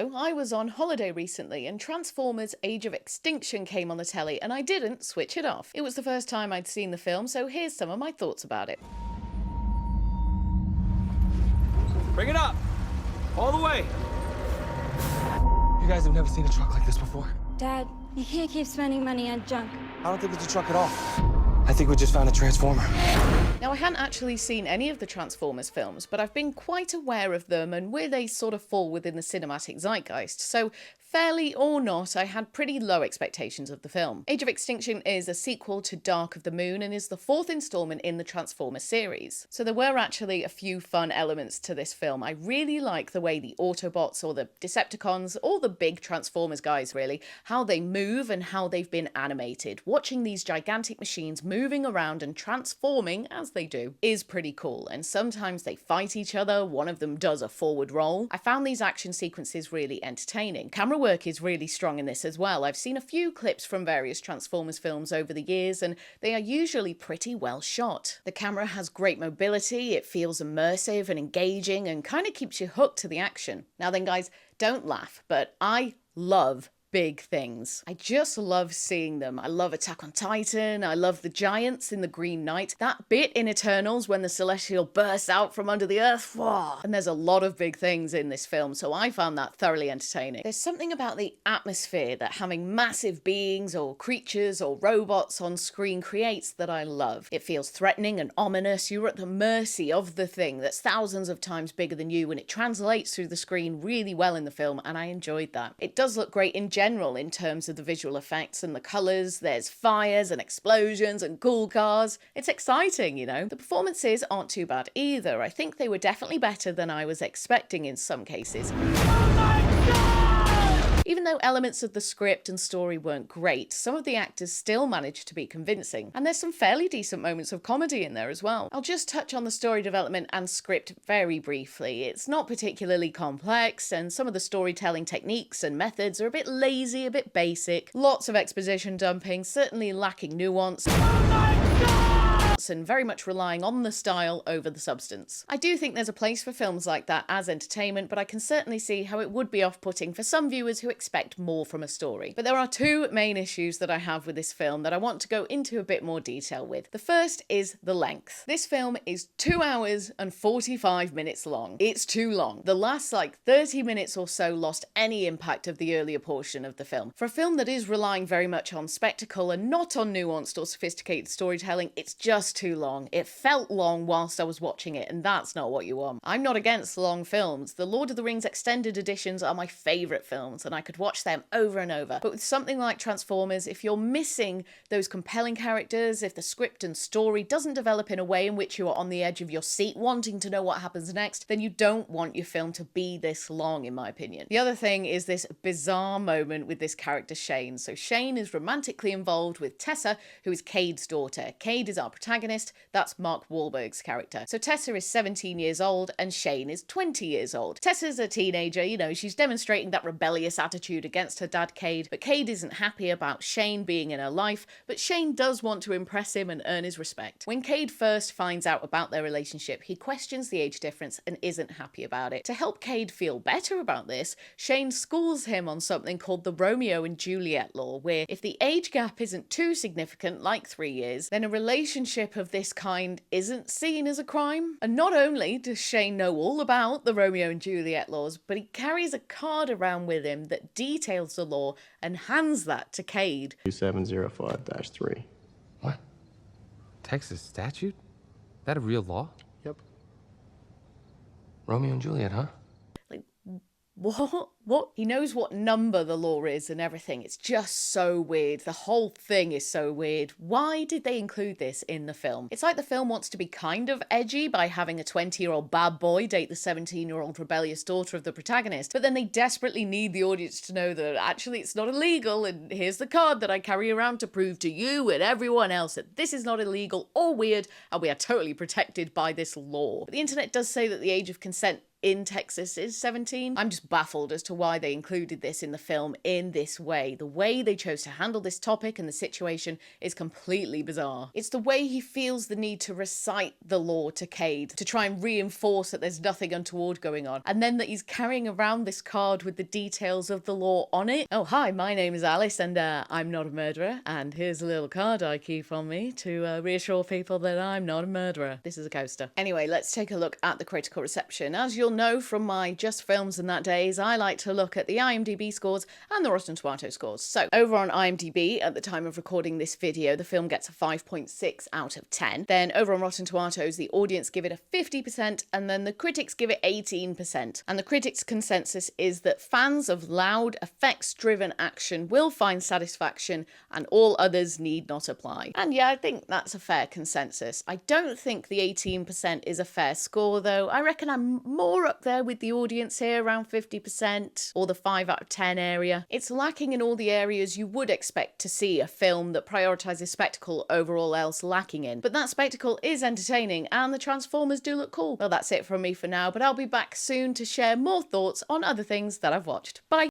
though, I was on holiday recently and Transformers Age of Extinction came on the telly and I didn't switch it off. It was the first time I'd seen the film, so here's some of my thoughts about it. Bring it up! All the way! You guys have never seen a truck like this before? Dad, you can't keep spending money on junk. I don't think it's a truck at all. I think we just found a transformer. Now, I hadn't actually seen any of the Transformers films, but I've been quite aware of them and where they sort of fall within the cinematic zeitgeist, so fairly or not, I had pretty low expectations of the film. Age of Extinction is a sequel to Dark of the Moon and is the fourth installment in the Transformers series. So there were actually a few fun elements to this film. I really like the way the Autobots or the Decepticons, or the big Transformers guys really, how they move and how they've been animated. Watching these gigantic machines moving around and transforming, as they do, is pretty cool. And sometimes they fight each other, one of them does a forward roll. I found these action sequences really entertaining. Camera work is really strong in this as well. I've seen a few clips from various Transformers films over the years and they are usually pretty well shot. The camera has great mobility, it feels immersive and engaging and kind of keeps you hooked to the action. Now then guys, don't laugh, but I love big things. I just love seeing them. I love Attack on Titan, I love the giants in the Green Knight, that bit in Eternals when the Celestial bursts out from under the earth, and there's a lot of big things in this film, so I found that thoroughly entertaining. There's something about the atmosphere that having massive beings or creatures or robots on screen creates that I love. It feels threatening and ominous. You're at the mercy of the thing that's thousands of times bigger than you, and it translates through the screen really well in the film, and I enjoyed that. It does look great in general in terms of the visual effects and the colours. There's fires and explosions and cool cars. It's exciting, you know. The performances aren't too bad either. I think they were definitely better than I was expecting in some cases. Even though elements of the script and story weren't great, some of the actors still managed to be convincing. And there's some fairly decent moments of comedy in there as well. I'll just touch on the story development and script very briefly. It's not particularly complex, and some of the storytelling techniques and methods are a bit lazy, a bit basic. Lots of exposition dumping, certainly lacking nuance, and very much relying on the style over the substance. I do think there's a place for films like that as entertainment, but I can certainly see how it would be off-putting for some viewers who expect more from a story. But there are two main issues that I have with this film that I want to go into a bit more detail with. The first is the length. This film is 2 hours and 45 minutes long. It's too long. The last 30 minutes or so lost any impact of the earlier portion of the film. For a film that is relying very much on spectacle and not on nuanced or sophisticated storytelling, it's just too long. It felt long whilst I was watching it, and that's not what you want. I'm not against long films. The Lord of the Rings extended editions are my favourite films, and I could watch them over and over. But with something like Transformers, if you're missing those compelling characters, if the script and story doesn't develop in a way in which you are on the edge of your seat wanting to know what happens next, then you don't want your film to be this long, in my opinion. The other thing is this bizarre moment with this character Shane. So Shane is romantically involved with Tessa, who is Cade's daughter. Cade is our protagonist. That's Mark Wahlberg's character. So Tessa is 17 years old and Shane is 20 years old. Tessa's a teenager, you know, she's demonstrating that rebellious attitude against her dad Cade, but Cade isn't happy about Shane being in her life, but Shane does want to impress him and earn his respect. When Cade first finds out about their relationship, he questions the age difference and isn't happy about it. To help Cade feel better about this, Shane schools him on something called the Romeo and Juliet law, where if the age gap isn't too significant, like 3 years, then a relationship of this kind isn't seen as a crime. And not only does Shane know all about the Romeo and Juliet laws, but he carries a card around with him that details the law and hands that to Cade. 2705-3. What? Texas statute? That a real law? Yep. Romeo and Juliet, huh? What? He knows what number the law is and everything. It's just so weird. The whole thing is so weird. Why did they include this in the film? It's like the film wants to be kind of edgy by having a 20-year-old bad boy date the 17-year-old rebellious daughter of the protagonist, but then they desperately need the audience to know that actually it's not illegal, and here's the card that I carry around to prove to you and everyone else that this is not illegal or weird, and we are totally protected by this law. But the internet does say that the age of consent in Texas is 17. I'm just baffled as to why they included this in the film in this way. The way they chose to handle this topic and the situation is completely bizarre. It's the way he feels the need to recite the law to Cade to try and reinforce that there's nothing untoward going on, and then that he's carrying around this card with the details of the law on it. Oh, hi, my name is Alice and I'm not a murderer, and here's a little card I keep on me to reassure people that I'm not a murderer. This is a coaster. Anyway, let's take a look at the critical reception. As you'll know from my Just Films and That days, I like to look at the IMDb scores and the Rotten Tomatoes scores. So over on IMDb, at the time of recording this video, the film gets a 5.6 out of 10. Then over on Rotten Tomatoes, the audience give it a 50% and then the critics give it 18%. And the critics' consensus is that fans of loud, effects-driven action will find satisfaction and all others need not apply. And yeah, I think that's a fair consensus. I don't think the 18% is a fair score though. I reckon I'm more up there with the audience here, around 50% or the 5 out of 10 area. It's lacking in all the areas you would expect to see a film that prioritises spectacle over all else lacking in. But that spectacle is entertaining and the Transformers do look cool. Well, that's it from me for now, but I'll be back soon to share more thoughts on other things that I've watched. Bye!